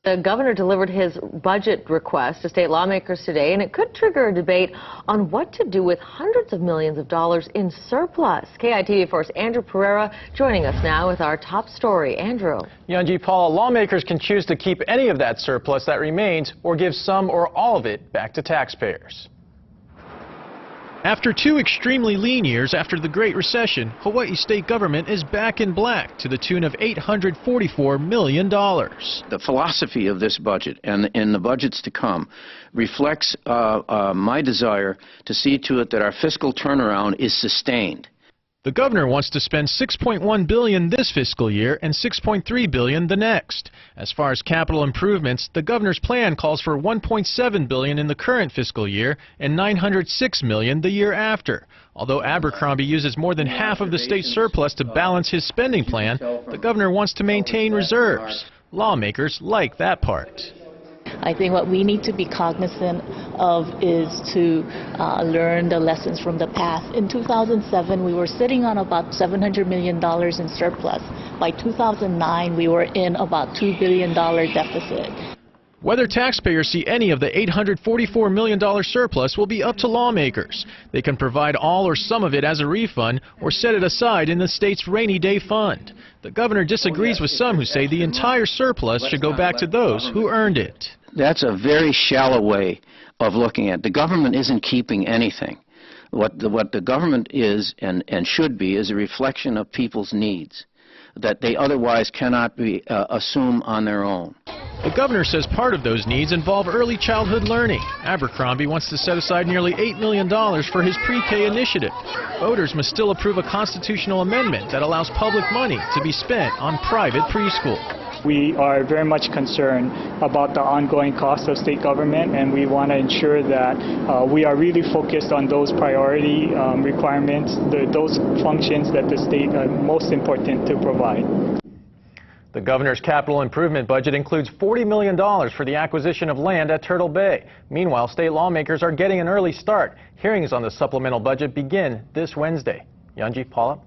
The governor delivered his budget request to state lawmakers today, and it could trigger a debate on what to do with hundreds of millions of dollars in surplus. KITV4's Andrew Pereira joining us now with our top story. Andrew. Yunji, Paula, lawmakers can choose to keep any of that surplus that remains or give some or all of it back to taxpayers. After 2 extremely lean years after the Great Recession, Hawaii state government is back in black to the tune of $844 million. The philosophy of this budget and in the budgets to come reflects my desire to see to it that our fiscal turnaround is sustained. The governor wants to spend $6.1 billion this fiscal year and $6.3 billion the next. As far as capital improvements, the governor's plan calls for $1.7 billion in the current fiscal year and $906 million the year after. Although Abercrombie uses more than half of the state's surplus to balance his spending plan, the governor wants to maintain reserves. Lawmakers like that part. I think what we need to be cognizant of is to learn the lessons from the past. In 2007, we were sitting on about $700 million in surplus. By 2009, we were in about $2 billion deficit. Whether taxpayers see any of the $844 million surplus will be up to lawmakers. They can provide all or some of it as a refund or set it aside in the state's rainy day fund. The governor disagrees with some who say the entire surplus should go back to those who earned it. That's a very shallow way of looking at it. The government isn't keeping anything. What the government is and should be is a reflection of people's needs that they otherwise cannot assume on their own. The governor says part of those needs involve early childhood learning. Abercrombie wants to set aside nearly $8 million for his pre-K initiative. Voters must still approve a constitutional amendment that allows public money to be spent on private preschool. We are very much concerned about the ongoing cost of state government, and we want to ensure that we are really focused on those priority requirements, those functions that the state are most important to provide. The governor's capital improvement budget includes $40 million for the acquisition of land at Turtle Bay. Meanwhile, state lawmakers are getting an early start. Hearings on the supplemental budget begin this Wednesday. Yunji, Paula.